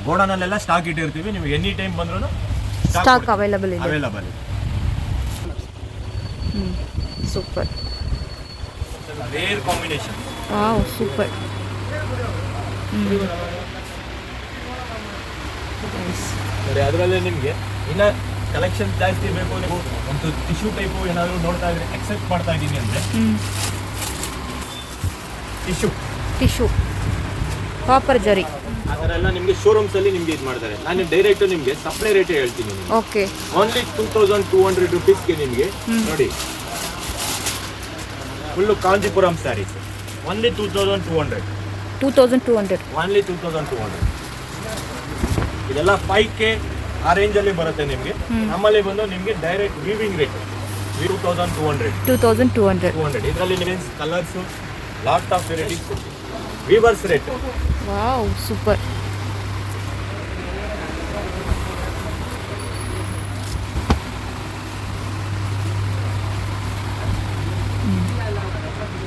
ಗೋಡನಲ್ಲೆಲ್ಲ stock ಇಟ್ಟಿರ್ತೀವಿ, ನೀವು any time ಬಂದ್ರೂ ಸ್ಟಾಕ್ ಅವೈಲಬಲ್ ಇದೆ. Super, rare combination. Wow super. ನೋಡಿ ಅದರಲ್ಲೇ ನಿಮಗೆ ಇನ್ನು ಕಲೆಕ್ಷನ್ ಜಾಸ್ತಿ ಬೇಕು, ನೀವು ಒಂದು ಟಿಶ್ಯೂ ಟೈಪು ಏನಾದರೂ ನೋಡ್ತಾ ಇದ್ರೆ ಎಕ್ಸೆಪ್ಟ್ ಮಾಡ್ತಾ ಇದ್ದೀನಿ ಅಂದರೆ ಟಿಶ್ಯೂ ಕಾಪರ್ ಜರಿ ಆ ಥರ ಎಲ್ಲ ನಿಮಗೆ ಶೋರೂಮ್ಸಲ್ಲಿ ನಿಮಗೆ ಇದು ಮಾಡ್ತಾರೆ. ನಾನು ಡೈರೆಕ್ಟು ನಿಮಗೆ ಸಪ್ಲೈ ರೇಟೇ ಹೇಳ್ತೀನಿ. ಓಕೆ, ಓನ್ಲಿ 2200 ರುಪೀಸ್ಗೆ ನಿಮಗೆ ನೋಡಿ full Kanchipuram saris. Only 2200 only 2200. ಇದೆಲ್ಲ 5K ಆ ರೇಂಜಲ್ಲಿ ಬರುತ್ತೆ ನಿಮಗೆ. ನಮ್ಮಲ್ಲಿ ಬಂದು ನಿಮಗೆ ಡೈರೆಕ್ಟ್ ವೀವಿಂಗ್ ರೇಟ್ 2200. ಇದರಲ್ಲಿ ನಿಮಗೆ colours lot of varieties viewers rate. Wow super.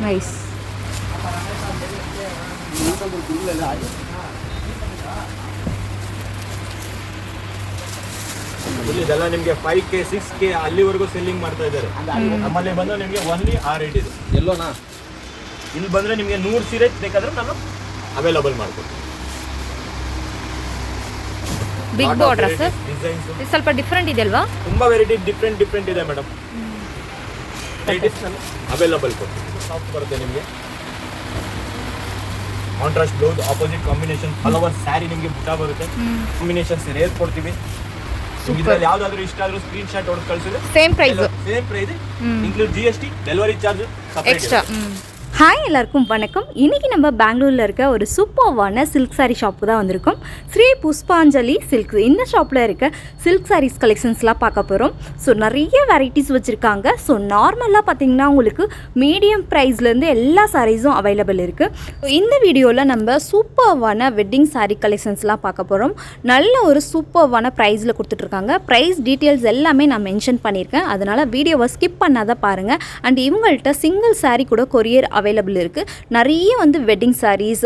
Nice. ಇದೆಲ್ಲ ನಿಮಗೆ 5K 6K ಅಲ್ಲಿವರೆಗೂ ಸೆಲ್ಲಿಂಗ್ ಮಾಡ್ತಾ ಇದ್ದಾರೆ. ನಮ್ಮಲ್ಲಿ ಬಂದು ನಿಮಗೆ ಓನ್ಲಿ ಆ ರೇಟ್ ಇದೆ. ಎಲ್ಲೋನಾ ಇಲ್ಲಿ ಬಂದರೆ ನಿಮಗೆ 100 ಸೀರೆ ಬೇಕಾದ್ರೆ ನಾನು ಅವೈಲಬಲ್ ಮಾಡ್ಕೊಡ್ತೀನಿ. ಬಿಗ್ ಬಾರ್ಡರ್ ಸರ್, ಡಿಸೈನ್ಸ್ ಸ್ವಲ್ಪ ಡಿಫರೆಂಟ್ ಇದೆ ಅಲ್ವಾ? ತುಂಬಾ ವೆರೈಟಿ ಡಿಫರೆಂಟ್ ಇದೆ ಮೇಡಮ್. ವೆರೈಟೀಸ್ ನಾನು ಅವೈಲಬಲ್ ಕೊಡ್ತೀನಿ. ಸಾಫ್ಟ್ ಬರುತ್ತೆ ನಿಮಗೆ, ಕಾಂಟ್ರಾಸ್ಟ್ ಬ್ಲೌಸ್, ಆಪೋಸಿಟ್ ಕಾಂಬಿನೇಷನ್, ಹಲವಾರು ಸ್ಯಾರಿ ನಿಮಗೆ ಬುಟ್ಟ ಬರುತ್ತೆ. ಕಾಂಬಿನೇಷನ್ಸ್ ರೇರ್ ಕೊಡ್ತೀವಿ. ಇದರಲ್ಲಿ ಯಾವ್ದಾದ್ರು ಇಷ್ಟ ಆದ್ರೂ ಸ್ಕ್ರೀನ್ ಶಾಟ್ ಹೊಡೆದು ಕಳಿಸಿದ್ರೆ same price include GST, delivery charge extra. Hi எல்லாருக்கும் வணக்கம். இன்றைக்கி நம்ம பெங்களூரில் இருக்க ஒரு சூப்பர்வான சில்க் சாரீ ஷாப்பு தான் வந்திருக்கோம். ஸ்ரீ புஷ்பாஞ்சலி சில்க்ஸ். இந்த ஷாப்பில் இருக்க சில்க் சாரீஸ் கலெக்ஷன்ஸ்லாம் பார்க்க போகிறோம். ஸோ நிறைய வெரைட்டிஸ் வச்சுருக்காங்க. ஸோ நார்மலாக பார்த்திங்கன்னா உங்களுக்கு மீடியம் ப்ரைஸ்லேருந்து எல்லா சாரீஸும் அவைலபிள் இருக்குது. இந்த வீடியோவில் நம்ம சூப்பர்வான வெட்டிங் சாரீ கலெக்ஷன்ஸ்லாம் பார்க்க போகிறோம். நல்ல ஒரு சூப்பர்வான ப்ரைஸில் கொடுத்துட்ருக்காங்க. ப்ரைஸ் டீட்டெயில்ஸ் எல்லாமே நான் மென்ஷன் பண்ணியிருக்கேன், அதனால் வீடியோவை ஸ்கிப் பண்ணாத பாருங்கள். அண்ட் இவங்கள்ட்ட சிங்கிள் சாரீ கூட கொரியர் அவைலபிள் இருக்குது. நிறைய வந்து வெட்டிங் சாரீஸ்,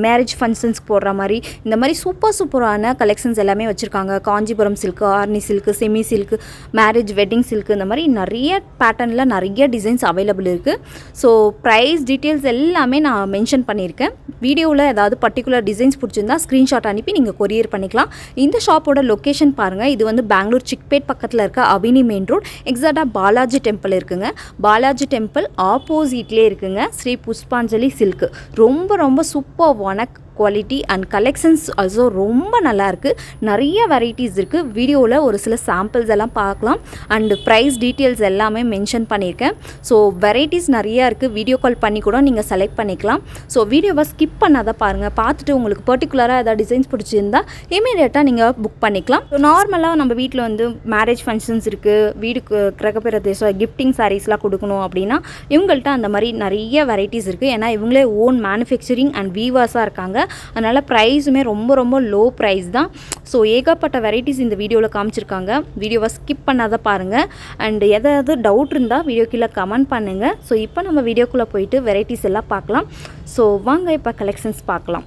மேரேஜ் ஃபங்க்ஷன்ஸ்க்கு போடுற மாதிரி இந்த மாதிரி சூப்பரான கலெக்ஷன்ஸ் எல்லாமே வச்சுருக்காங்க. Kanchipuram silk, Arani silk, semi silk, marriage wedding silk, இந்த மாதிரி நிறைய பேட்டர்னில் நிறைய டிசைன்ஸ் அவைலபிள் இருக்குது. ஸோ ப்ரைஸ் டீட்டெயில்ஸ் எல்லாமே நான் மென்ஷன் பண்ணியிருக்கேன். வீடியோவில் ஏதாவது பர்டிகுலர் டிசைன்ஸ் பிடிச்சிருந்தா ஸ்க்ரீன்ஷாட் அனுப்பி நீங்கள் கொரியர் பண்ணிக்கலாம். இந்த ஷாப்போட லொக்கேஷன் பாருங்கள். இது வந்து பெங்களூர் சிக்பேட் பக்கத்தில் இருக்க அவென்யூ மெயின் ரோட், எக்ஸாக்டாக பாலாஜி டெம்பிள் இருக்குங்க. பாலாஜி டெம்பிள் ஆப்போசிட்லேயே இருக்குங்க ஸ்ரீ புஷ்பாஞ்சலி சில்க். ரொம்ப சூப்பர்வான குவாலிட்டி அண்ட் கலெக்ஷன்ஸ் ஆல்சோ ரொம்ப நல்லாயிருக்கு. நிறைய வெரைட்டிஸ் இருக்குது. வீடியோவில் ஒரு சில சாம்பிள்ஸ் எல்லாம் பார்க்கலாம். அண்டு ப்ரைஸ் டீட்டெயில்ஸ் எல்லாமே மென்ஷன் பண்ணியிருக்கேன். ஸோ வெரைட்டிஸ் நிறையா இருக்குது. வீடியோ கால் பண்ணி கூட நீங்கள் செலக்ட் பண்ணிக்கலாம். ஸோ வீடியோவை ஸ்கிப் பண்ணாத பாருங்கள். பார்த்துட்டு உங்களுக்கு பர்டிகுலராக ஏதாவது டிசைன்ஸ் பிடிச்சிருந்தா இமீடியட்டாக நீங்கள் புக் பண்ணிக்கலாம். ஸோ நார்மலாக நம்ம வீட்டில் வந்து மேரேஜ் ஃபங்க்ஷன்ஸ் இருக்குது, வீடுக்கு கிரகப்பிரதேசம், கிஃப்டிங் சாரீஸ்லாம் கொடுக்கணும் அப்படின்னா இவங்கள்ட்ட அந்த மாதிரி நிறைய வெரைட்டிஸ் இருக்குது. ஏன்னா இவங்களே ஓன் மேனுஃபேக்சரிங் அண்ட் வீவர்ஸாக இருக்காங்க. அதனால் ப்ரைஸுமே ரொம்ப லோ ப்ரைஸ் தான். ஸோ ஏகப்பட்ட வெரைட்டிஸ் இந்த வீடியோவில் காமிச்சிருக்காங்க. வீடியோவை ஸ்கிப் பண்ணாத பாருங்கள். அண்ட் எதாவது டவுட் இருந்தால் வீடியோ கீழே கமெண்ட் பண்ணுங்கள். ஸோ இப்போ நம்ம வீடியோக்குள்ளே போயிட்டு வெரைட்டிஸ் எல்லாம் பார்க்கலாம். ஸோ வாங்க இப்போ கலெக்ஷன்ஸ் பார்க்கலாம்.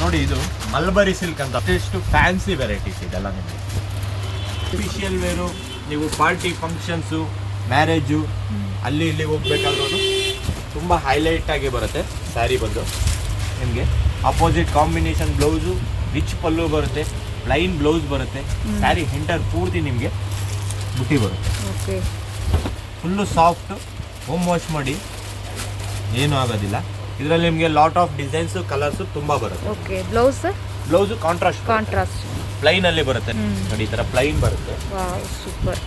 ನೋಡಿ, ಇದು ಮಲ್ಬರಿ ಸಿಲ್ಕ್ ಅಂತ ಎಷ್ಟು ಫ್ಯಾನ್ಸಿ ವೆರೈಟೀಸ್ ಇದೆಲ್ಲ. ನಿಮಗೆ ಅಫಿಷಿಯಲ್ ವೇರು, ನೀವು ಪಾರ್ಟಿ ಫಂಕ್ಷನ್ಸು, ಮ್ಯಾರೇಜು ಅಲ್ಲಿ ಇಲ್ಲಿ ಹೋಗ್ಬೇಕಾದ್ರೂ ತುಂಬ ಹೈಲೈಟ್ ಆಗಿ ಬರುತ್ತೆ. ಸ್ಯಾರಿ ಬಂದು ನಿಮಗೆ ಅಪೋಸಿಟ್ ಕಾಂಬಿನೇಷನ್ ಬ್ಲೌಸು, ರಿಚ್ ಪಲ್ಲು ಬರುತ್ತೆ, ಪ್ಲೈನ್ ಬ್ಲೌಸ್ ಬರುತ್ತೆ. ಸ್ಯಾರಿ ಎಂಟರ್ ಪೂರ್ತಿ ನಿಮಗೆ ಬುಟ್ಟಿ ಬರುತ್ತೆ. Okay, full soft, home wash ಮಾಡಿ ಏನೂ ಆಗೋದಿಲ್ಲ. ಇದರಲ್ಲಿ ನಿಮಗೆ ಲಾಟ್ ಆಫ್ ಡಿಸೈನ್ಸು, ಕಲರ್ಸು ತುಂಬ ಬರುತ್ತೆ. ಓಕೆ, ಬ್ಲೌಸು ಕಾಂಟ್ರಾಸ್ಟ್ ಪ್ಲೈನಲ್ಲಿ ಬರುತ್ತೆ. ನೋಡಿ, ಈ ಥರ ಪ್ಲೈನ್ ಬರುತ್ತೆ. Wow super.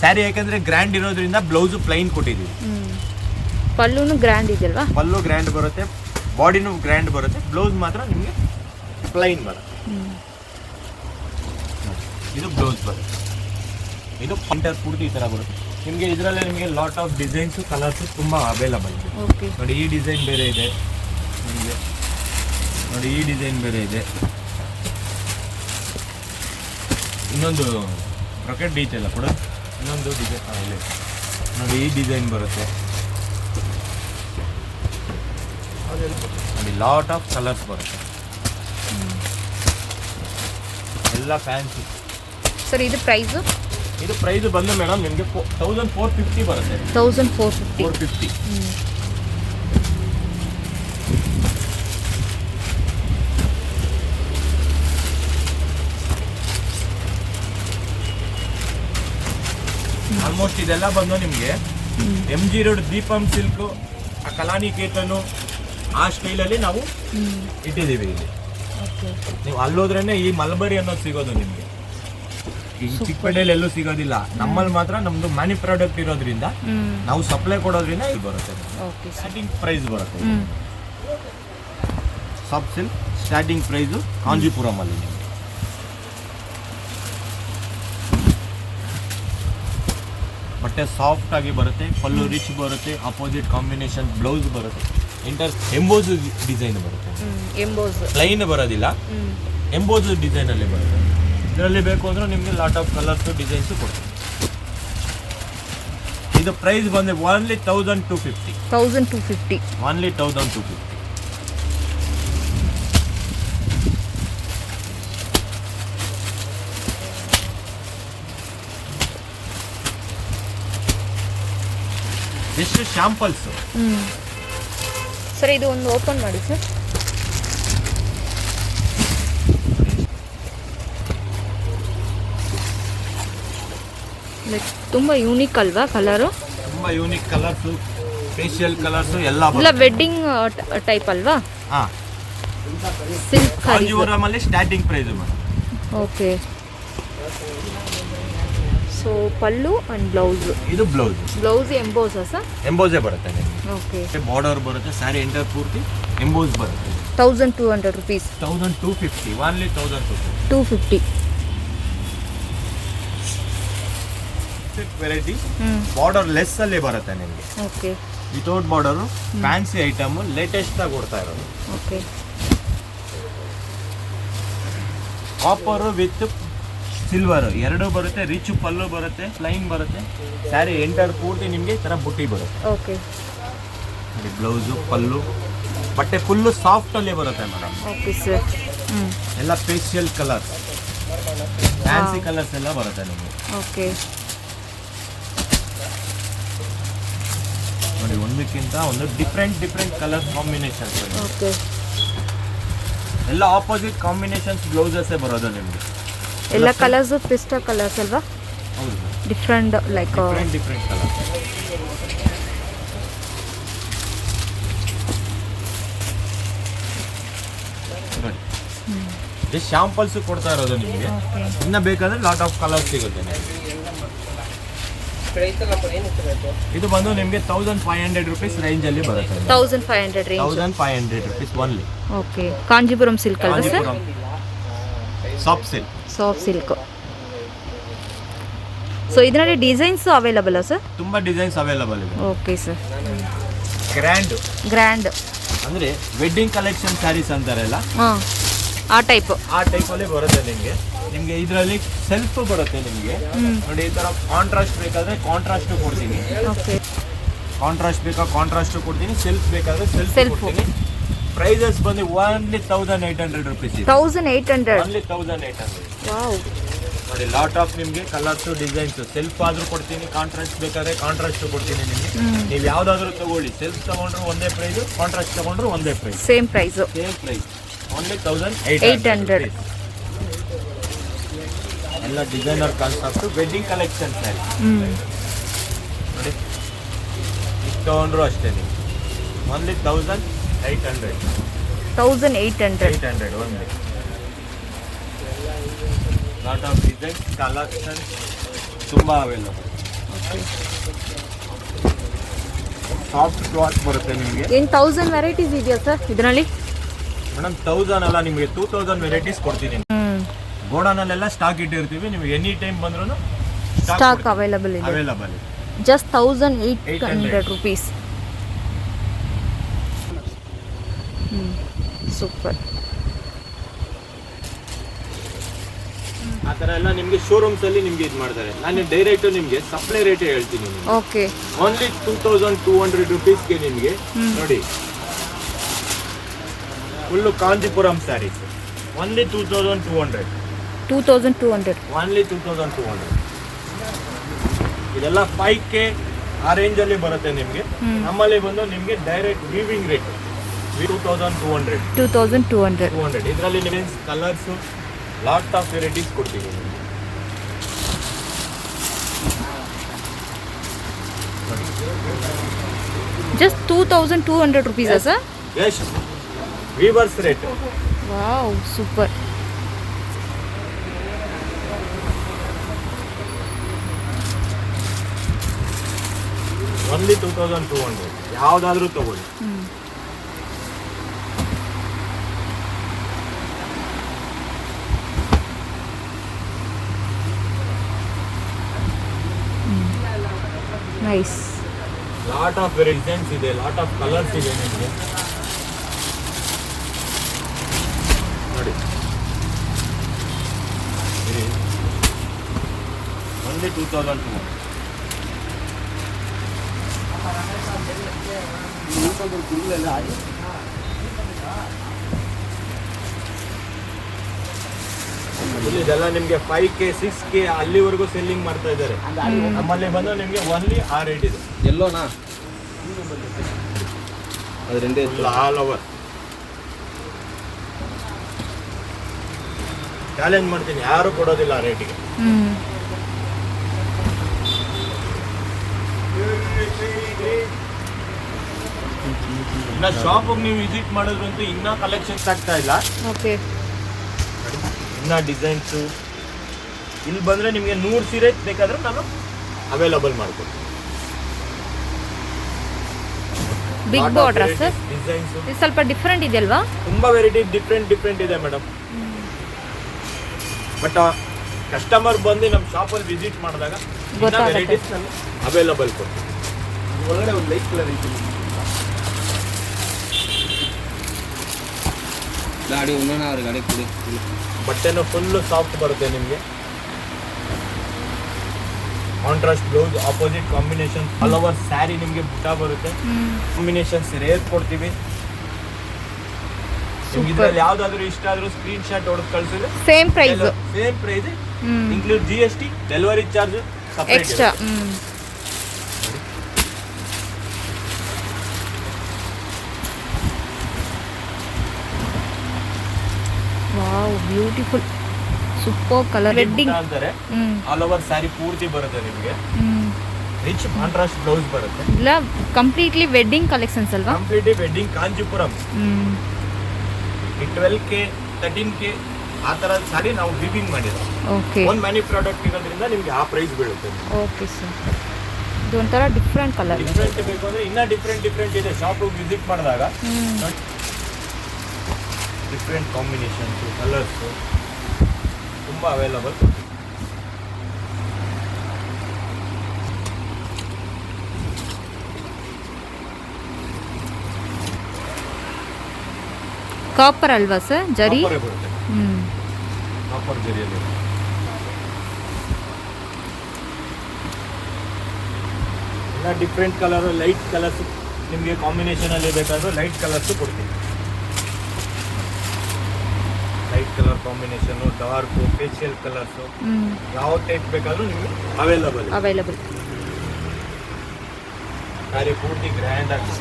ಸ್ಯಾರಿ ಯಾಕಂದರೆ ಗ್ರ್ಯಾಂಡ್ ಇರೋದ್ರಿಂದ ಬ್ಲೌಸು ಪ್ಲೈನ್ ಕೊಟ್ಟಿದ್ದೀವಿ. ಪಲ್ಲುನು ಗ್ರ್ಯಾಂಡ್ ಇದೆಯಲ್ವಾ? ಪಲ್ಲು ಗ್ರ್ಯಾಂಡ್ ಬರುತ್ತೆ, ಬಾಡಿನೂ ಗ್ರ್ಯಾಂಡ್ ಬರುತ್ತೆ, ಬ್ಲೌಸ್ ಮಾತ್ರ ನಿಮಗೆ ಪ್ಲೈನ್ ಬರುತ್ತೆ. ಇದು ಬ್ಲೌಸ್ ಬರುತ್ತೆ. ಇದು ಪ್ರಿಂಟರ್ ಪೂರ್ತಿ ಈ ಥರ ಬರುತ್ತೆ ನಿಮಗೆ. ಇದರಲ್ಲೇ ನಿಮಗೆ ಲಾಟ್ ಆಫ್ ಡಿಸೈನ್ಸು, ಕಲರ್ಸು ತುಂಬ ಅವೈಲಬಲ್ ಇದೆ. ನೋಡಿ, ಈ ಡಿಸೈನ್ ಬೇರೆ ಇದೆ ನಿಮಗೆ. ನೋಡಿ, ಈ ಡಿಸೈನ್ ಬೇರೆ ಇದೆ. ಇನ್ನೊಂದು ರಾಕೆಟ್ ಡೀಟೇಲ್ ಕೂಡ ಇನ್ನೊಂದು ಡಿಸೈನ್ ಇಲ್ಲಿ ನೋಡಿ, ಈ ಡಿಸೈನ್ ಬರುತ್ತೆ. ನೋಡಿ ಲಾಟ್ ಆಫ್ ಕಲರ್ಸ್ ಬರುತ್ತೆ, ಎಲ್ಲ ಫ್ಯಾನ್ಸಿ. ಸರ್ ಇದು ಪ್ರೈಸು? ಇದು ಪ್ರೈಸ್ ಬಂದು ಮೇಡಮ್ ನಿಮಗೆ 1450 ಬರುತ್ತೆ. 1450. ಆಲ್ಮೋಸ್ಟ್ ಇದೆಲ್ಲ ಬಂದು ನಿಮಗೆ MG ರೋಡ್ ದೀಪಂ ಸಿಲ್ಕ್, ಆ ಕಲಾನಿ ಕೇತನು ಆ ಸ್ಟೈಲಲ್ಲಿ ನಾವು ಇಟ್ಟಿದ್ದೀವಿ ಇಲ್ಲಿ. ನೀವು ಅಲ್ಲೋದ್ರೇನೆ ಈ ಮಲ್ಬರಿ ಅನ್ನೋದು ಸಿಗೋದು ನಿಮಗೆ. ಈ ಚಿಕ್ಕಪೇಟೆಯಲ್ಲಿ ಎಲ್ಲೂ ಸಿಗೋದಿಲ್ಲ, ನಮ್ಮಲ್ಲಿ ಮಾತ್ರ. ನಮ್ದು ಮ್ಯಾನಿ ಪ್ರಾಡಕ್ಟ್ ಇರೋದ್ರಿಂದ ನಾವು ಸಪ್ಲೈ ಕೊಡೋದ್ರಿಂದ ಇಲ್ಲಿ ಬರುತ್ತೆ. ಸ್ಟಾರ್ಟಿಂಗ್ ಪ್ರೈಸ್ ಬರುತ್ತೆ soft silk. Starting price Kanjeepuram ಅಲ್ಲಿ ನಿಮಗೆ. ಬಟ್ಟೆ ಸಾಫ್ಟ್ ಆಗಿ ಬರುತ್ತೆ, ಪಲ್ಲು ರಿಚ್ ಬರುತ್ತೆ, ಅಪೋಸಿಟ್ ಕಾಂಬಿನೇಷನ್ ಬ್ಲೌಸ್ ಬರುತ್ತೆ, ಎಂಬೋಸ್ ಡಿಸೈನ್ ಬರುತ್ತೆ. ಪ್ಲೈನ್ ಬರೋದಿಲ್ಲ, ಎಂಬೋಸ್ ಡಿಸೈನ್ ಅಲ್ಲಿ ಬರುತ್ತೆ. ಇದರಲ್ಲಿ ಬೇಕು ಅಂದ್ರೆ ನಿಮಗೆ ಲಾಟ್ ಆಫ್ ಕಲರ್ಸ್ ಡಿಸೈನ್ಸ್ ಕೊಡ್ತೀವಿ. ಇದು ಪ್ರೈಸ್ ಬಂದು ಓನ್ಲಿ 1250. 1250. ಓನ್ಲಿ 1250. ಎಷ್ಟು ಶಾಂಪಲ್ಸ್. ಸರ್ ಇದು ಒಂದು ಓಪನ್ ಮಾಡಿ ಸರ್. ತುಂಬ ಯೂನಿಕ್ ಅಲ್ವಾ ಕಲರು? ತುಂಬ ಯೂನಿಕ್ ಕಲರ್ಸು, ಫೇಶಿಯಲ್ ಕಲರ್ಸು ಎಲ್ಲ ಇಲ್ಲ ವೆಡ್ಡಿಂಗ್ ಟೈಪ್ ಅಲ್ವಾ? ಹಾಂ, ಸಿಲ್ಕ್ ಕಾಂಜೀವರಮಲ್ಲಿ starting price madam. Okay. So pallu and blouse. ಇದು ಬ್ಲೌಸ್ ಎಂಬೋಸಾ ಸರ್? ಎಂಬೋಸೇ ಬರುತ್ತೆ ನಿಮಗೆ. ಓಕೆ. ಬಾರ್ಡರ್ ಬರುತ್ತೆ, ಸ್ಯಾರಿ ಎಂಟರ್ ಪೂರ್ತಿ ಎಂಬೋಸ್ ಬರುತ್ತೆ. 1200 rupees. 1250. Only 1250. 250. Variety border less ಅಲ್ಲಿ ಬರುತ್ತೆ ನಿಮಗೆ. Okay. Without border fancy item latest ಆಗಿ ಕೊಡ್ತಾ ಇರೋದು. ಓಕೆ. ಕಾಪರ್ ವಿತ್ ಸಿಲ್ವರ್ ಎರಡು ಬರುತ್ತೆ, ರಿಚ್ ಪಲ್ಲು ಬರುತ್ತೆ, ಪ್ಲೈನ್ ಬರುತ್ತೆ, ಸ್ಯಾರಿ ಎಂಟರ್ ಪೂರ್ತಿ ನಿಮಗೆ ಈ ಥರ ಬುಟ್ಟಿ ಬರುತ್ತೆ. ಓಕೆ. ನೋಡಿ ಬ್ಲೌಸು, ಪಲ್ಲು, ಬಟ್ಟೆ ಫುಲ್ಲು ಸಾಫ್ಟ್ ಅಲ್ಲಿ ಬರುತ್ತೆ ಮೇಡಮ್. Okay sir. ಎಲ್ಲ ಫೇಶಿಯಲ್ ಕಲರ್ಸ್, ಫ್ಯಾನ್ಸಿ ಕಲರ್ಸ್ ಎಲ್ಲ ಬರುತ್ತೆ ನಿಮಗೆ. ಓಕೆ. ನೋಡಿ ಒಂದಕ್ಕಿಂತ ಒಂದು ಡಿಫ್ರೆಂಟ್ ಕಲರ್ ಕಾಂಬಿನೇಷನ್ಸ್. ಓಕೆ. ಎಲ್ಲ ಆಪೋಸಿಟ್ ಕಾಂಬಿನೇಷನ್ಸ್ ಬ್ಲೌಸಸ್ಸೇ ಬರೋದು ನಿಮಗೆ. ಎಲ್ಲ ಕಲರ್ಸ್ ಪಿಸ್ಟಾ ಕಲರ್ಸ್ ಅಲ್ವಾ? ಹೌದು, ಡಿಫ್ರೆಂಟ್ ಲೈಕ್ ಡಿಫ್ರೆಂಟ್ ಕಲರ್. ನೋಡಿ ಜಸ್ಟ್ ಶಾಂಪಲ್ಸ್ ಕೊಡ್ತಾ ಇರೋದು ನಿಮಗೆ. ಇನ್ನು ಬೇಕಾದ್ರೆ ಲಾಟ್ ಆಫ್ ಕಲರ್ಸ್ ಸಿಗುತ್ತೆ ನಿಮಗೆ. ಇದು ಬಂದು ನಿಮಗೆ 1500 rupees ರೇಂಜ್ ಅಲ್ಲಿ ಬರುತ್ತೆ. 1500 range. 1500 rupees only. Okay. Kanjeepuram silk ಅಲ್ವಾ sir? Soft silk. Soft silk. So ಇದರಲ್ಲಿ ಡಿಸೈನ್ಸ್ ಅವೈಲಬಲ್ ಸರ್? ತುಂಬಾ ಡಿಸೈನ್ಸ್ ಅವೈಲಬಲ್ ಇದೆ. Okay sir. ಗ್ರ್ಯಾಂಡ್ ಅಂದ್ರೆ ವೆಡ್ಡಿಂಗ್ ಕಲೆಕ್ಷನ್ ಸ್ಯಾರೀಸ್ ಅಂತಾರಲ್ಲ, ಆ ಟೈಪ್ ಅಲ್ಲಿ ಬರುತ್ತೆ ನಿಮಗೆ. ಇದರಲ್ಲಿ ಸೆಲ್ಫ್ ಬರುತ್ತೆ ನಿಮಗೆ. ನೋಡಿ ಈ ತರ ಕಾಂಟ್ರಾಸ್ಟ್ ಬೇಕಾದ್ರೆ ಕಾಂಟ್ರಾಸ್ಟ್ ಕೊಡ್ತೀನಿ. ಓಕೆ. ಕಾಂಟ್ರಾಸ್ಟ್ ಬೇಕಾ ಕಾಂಟ್ರಾಸ್ಟ್ ಕೊಡ್ತೀನಿ, ಸೆಲ್ಫ್ ಬೇಕಾದ್ರೆ ಸೆಲ್ಫ್ ಕೊಡ್ತೀನಿ. ಪ್ರೈಸಸ್ ಬಂದು ಓನ್ಲಿ 1800 rupees. 1800. ಓನ್ಲಿ 1800. ವಾವ್. ನೋಡಿ ಲಾಟ್ ಆಫ್ ನಿಮಗೆ ಕಲರ್ಸ್ ಡಿಸೈನ್ಸ್. ಸೆಲ್ಫ್ ಆದ್ರೂ ಕೊಡ್ತೀನಿ, ಕಾಂಟ್ರಾಸ್ಟ್ ಬೇಕಾದ್ರೆ ಕಾಂಟ್ರಾಸ್ಟ್ ಕೊಡ್ತೀನಿ ನಿಮಗೆ. ನೀವು ಯಾವ್ದಾದ್ರು ತಗೊಳ್ಳಿ, ಸೆಲ್ಫ್ ತಗೊಂಡ್ರು ಒಂದೇ ಪ್ರೈಸ್, ಕಾಂಟ್ರಾಸ್ಟ್ ತಗೊಂಡ್ರು ಒಂದೇ ಪ್ರೈಸ್. Same price. ಓನ್ಲಿ 1800. ಎಲ್ಲ designer concept wedding collection sari. ನೋಡಿ ಇಷ್ಟು ತಗೊಂಡ್ರು ಅಷ್ಟೇ ನೀವು. Only 1800. 1800 only. Lot of designs collection ತುಂಬ ಅವೈಲಬಲ್. ಸಾಫ್ಟ್ ಕ್ಲಾತ್ ಬರುತ್ತೆ ನಿಮಗೆ. ಏನು 1000 ವೆರೈಟೀಸ್ ಇದೆಯಾ ಸರ್ ಇದರಲ್ಲಿ? ಮೇಡಮ್ 1000 ಅಲ್ಲ, ನಿಮಗೆ 2000 ವೆರೈಟೀಸ್ ಕೊಡ್ತೀನಿ. ಗೋಡಾನಲ್ಲೆಲ್ಲ ಸ್ಟಾಕ್ ಇಟ್ಟಿರ್ತೀವಿ, ನೀವು ಎನಿ ಟೈಮ್ ಬಂದ್ರೂ ಸ್ಟಾಕ್ ಅವೈಲಬಲ್ ಇದೆ. Just 1800 rupees. ಸೂಪರ್. ಆ ಥರ ಎಲ್ಲ ನಿಮಗೆ ಶೋರೂಮ್ಸ್ ಅಲ್ಲಿ ನಿಮಗೆ ಇದು ಮಾಡ್ತಾರೆ. ನಾನು ಡೈರೆಕ್ಟ್ ನಿಮಗೆ ಸಪ್ಲೈ ರೇಟ್ ಹೇಳ್ತೀನಿ. ಓಕೆ. ಓನ್ಲಿ 2200 rupeesಗೆ ನಿಮಗೆ ನೋಡಿ full Kanchipuram saris. Only 2200. 2200. Only 2200. ಇದೆಲ್ಲ 5K ಆ ರೇಂಜಲ್ಲಿ ಬರುತ್ತೆ ನಿಮಗೆ. ನಮ್ಮಲ್ಲಿ ಬಂದು ನಿಮಗೆ ಡೈರೆಕ್ಟ್ ವೀವಿಂಗ್ ರೇಟ್ 2200. 2200. ಇದರಲ್ಲಿ ನಿಮಗೆ ಕಲರ್ಸು ಲಾಟ್ ಆಫ್ ವೆರೈಟೀಸ್ ಕೊಡ್ತೀವಿ ನಿಮಗೆ. Just 2200 rupees, sir? Yes, weavers rate. Wow, super. Only 2200. ಯಾವುದಾದ್ರೂ ತಗೊಳ್ಳಿ. Nice. ಲಾಟ್ ಆಫ್ ವೆರೈಟೀಸ್ ಇದೆ, ಲಾಟ್ ಆಫ್ ಕಲರ್ಸ್ ಇದೆ ನಿಮಗೆ. ನೋಡಿ ಓನ್ಲಿ 2200. ಇದೆಲ್ಲ ನಿಮಗೆ 5K 6K ಅಲ್ಲಿವರೆಗೂ ಸೆಲ್ಲಿಂಗ್ ಮಾಡ್ತಾ ಇದ್ದಾರೆ. ನಮ್ಮಲ್ಲಿ ಬಂದು ನಿಮಗೆ ಓನ್ಲಿ ಆ ರೇಟ್ ಇದೆ. ಎಲ್ಲೋನಾ ಅದರಿಂದ ಆಲ್ ಓವರ್ ಚಾಲೆಂಜ್ ಮಾಡ್ತೀನಿ, ಯಾರು ಕೊಡೋದಿಲ್ಲ ಆ ರೇಟಿಗೆ. ಇನ್ನ ಶಾಪಿಗೆ ನೀವು ವಿಸಿಟ್ ಮಾಡಿದ್ರಂತೂ ಇನ್ನೂ ಕಲೆಕ್ಷನ್ಸ್ ಆಗ್ತಾ ಇಲ್ಲ. ಓಕೆ. ಇನ್ನ ಡಿಸೈನ್ಸು ಇಲ್ಲಿ ಬಂದರೆ ನಿಮಗೆ 100 ಸೀರೆ ಬೇಕಾದ್ರೆ ನಾನು ಅವೈಲಬಲ್ ಮಾಡ್ಕೊಡ್ತೀನಿ. ಬಿಗ್ ಬಾರ್ಡರ್ ಸರ್, ಡಿಸೈನ್ಸ್ ಇದು ಸ್ವಲ್ಪ ಡಿಫ್ರೆಂಟ್ ಇದೆ ಅಲ್ವಾ? ತುಂಬಾ ವೆರೈಟಿ ಡಿಫ್ರೆಂಟ್ ಇದೆ ಮೇಡಮ್. ಬಟ್ ಕಸ್ಟಮರ್ ಬಂದು ನಮ್ಮ ಶಾಪಲ್ಲಿ ವಿಸಿಟ್ ಮಾಡಿದಾಗ ವೆರೈಟೀಸ್ ನಾನು ಅವೈಲಬಲ್ ಕೊಡ್ತೀನಿ. ಒಳಗಡೆ ಒಂದು ಲೈಟ್ ಕಲರ್ ಐತಿ ಗಾಡಿ ಉಣ್ಣೋಣ ಅವ್ರ ಗಾಡಿ ಕುಡಿ. ಬಟ್ಟೆನೂ ಫುಲ್ಲು ಸಾಫ್ಟ್ ಬರುತ್ತೆ ನಿಮಗೆ. Contrast blouse, opposite combination, all over sari ನಿಮಗೆ ಬುಟ್ಟ ಬರುತ್ತೆ. ಕಾಂಬಿನೇಷನ್ಸ್ ರೇರ್ ಕೊಡ್ತೀವಿ. ನಿಮ್ಗೆ ಇದ್ರಲ್ಲಿ ಯಾವ್ದಾದ್ರು ಇಷ್ಟ ಆದ್ರೂ ಸ್ಕ್ರೀನ್ ಶಾಟ್ ಹೊಡೆದು ಕಳ್ಸಿದ್ರೆ same price include GST, delivery charge separate extra. Wow, beautiful super colour wedding ಅಂತಾರೆ. ಆಲ್ ಓವರ್ ಸ್ಯಾರಿ ಪೂರ್ತಿ ಬರುತ್ತೆ ನಿಮಗೆ. ರಿಚ್ ಕಾಂಟ್ರಾಸ್ಟ್ ಬ್ಲೌಸ್ ಬರುತ್ತೆ. ಇಲ್ಲ ಕಂಪ್ಲೀಟ್ಲಿ ವೆಡ್ಡಿಂಗ್ ಕಲೆಕ್ಷನ್ಸ್ ಅಲ್ವಾ? Completely wedding Kanchipuram. 12K 13K ಆ ಥರ ಸ್ಯಾರಿ ನಾವು ವಿವಿಂಗ್ ಮಾಡಿರೋದು. ಓಕೆ. ಒಂದು ಮ್ಯಾನಿ ಪ್ರಾಡಕ್ಟ್ ಇರೋದ್ರಿಂದ ನಿಮಗೆ ಆ ಪ್ರೈಸ್ ಬೀಳುತ್ತೆ. Okay sir. ಇದು ಒಂಥರ ಡಿಫ್ರೆಂಟ್ ಕಲರ್. ಡಿಫ್ರೆಂಟ್ ಬೇಕು ಅಂದರೆ ಇನ್ನೂ ಡಿಫ್ರೆಂಟ್ ಇದೆ. ಶಾಪಿಗೆ ವಿಸಿಟ್ ಮಾಡಿದಾಗ ಡಿಫ್ರೆಂಟ್ ಕಾಂಬಿನೇಷನ್ಸು, ಕಲರ್ಸು ತುಂಬ ಅವೈಲಬಲ್. ಕಾಪರ್ ಅಲ್ವಾ ಸರ್? ಜರಿ ಬರುತ್ತೆ. ಕಾಪರ್ ಜರಿಯಲ್ಲಿ ಎಲ್ಲ ಡಿಫ್ರೆಂಟ್ ಕಲರು, ಲೈಟ್ ಕಲರ್ಸು ನಿಮಗೆ ಕಾಂಬಿನೇಷನಲ್ಲಿ ಬೇಕಾದರೂ ಲೈಟ್ ಕಲರ್ಸು ಕೊಡ್ತೀನಿ. Light colour combination, dark, facial colours, ಯಾವ ಟೈಪ್ ಬೇಕಾದರೂ ನಿಮಗೆ ಅವೈಲಬಲ್. ಸ್ಯಾರಿ ಪೂರ್ತಿ ಗ್ರ್ಯಾಂಡ್ ಆಗಿ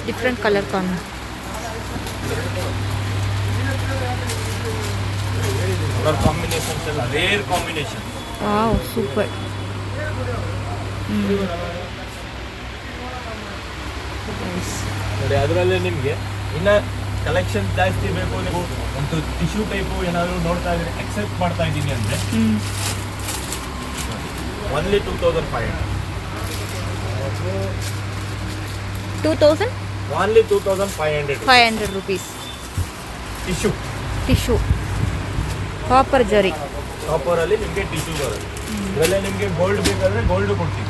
ಡಿಫ್ರೆಂಟ್ ಕಲರ್ ಕಾನ್ ಕಲರ್ ಕಾಂಬಿನೇಷನ್ಸ್ ಎಲ್ಲ ರೇರ್ ಕಾಂಬಿನೇಷನ್. Wow, super. ನೋಡಿ ಅದರಲ್ಲೇ ನಿಮಗೆ ಇನ್ನು ಕಲೆಕ್ಷನ್ ಜಾಸ್ತಿ ಬೇಕು, ನೀವು ಒಂದು ಟಿಶ್ಯೂ ಟೈಪು ಏನಾದರೂ ನೋಡ್ತಾ ಇದ್ರೆ ಎಕ್ಸೆಪ್ಟ್ ಮಾಡ್ತಾ ಇದ್ದೀನಿ ಅಂದರೆ only 2500. Only 2500 rupees. Tissue copper ಜರಿ. ಕಾಪರಲ್ಲಿ ನಿಮಗೆ ಟಿಶ್ಯೂ ಬರುತ್ತೆ. ಇದರಲ್ಲೇ ನಿಮಗೆ ಗೋಲ್ಡ್ ಬೇಕಾದರೆ ಗೋಲ್ಡ್ ಕೊಡ್ತೀವಿ.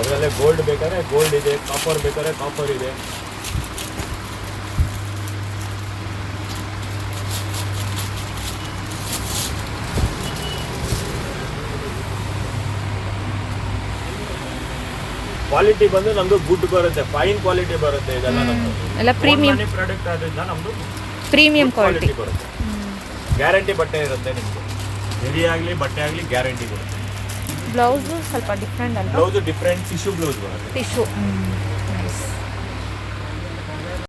ಅದರಲ್ಲೇ ಗೋಲ್ಡ್ ಬೇಕಾದ್ರೆ ಗೋಲ್ಡ್ ಇದೆ, ಕಾಪರ್ ಬೇಕಾದ್ರೆ ಕಾಪರ್ ಇದೆ. ಕ್ವಾಲಿಟಿ ಬಂದು ನಮ್ದು ಗುಡ್ ಬರುತ್ತೆ, ಫೈನ್ ಕ್ವಾಲಿಟಿ ಬರುತ್ತೆ. ಇದೆಲ್ಲ ನಮ್ದು ಎಲ್ಲ ಪ್ರೀಮಿಯಂ ಪ್ರಾಡಕ್ಟ್ ಆದ್ರಿಂದ ನಮ್ದು ಪ್ರೀಮಿಯಂ ಕ್ವಾಲಿಟಿ ಬರುತ್ತೆ. ಗ್ಯಾರಂಟಿ ಬಟ್ಟೆ ಇರುತ್ತೆ ನಿಮ್ಗೆ, ಹೆವಿ ಆಗಲಿ ಬಟ್ಟೆ ಆಗಲಿ ಗ್ಯಾರಂಟಿ ಬರುತ್ತೆ. ಬ್ಲೌಸು ಸ್ವಲ್ಪ ಡಿಫ್ರೆಂಟ್ ಅಲ್ಲ, ಬ್ಲೌಸ್ ಡಿಫ್ರೆಂಟ್ ಟಿಶ್ಯೂ ಬ್ಲೌಸ್ ಬರುತ್ತೆ. ಟಿಶ್ಯೂ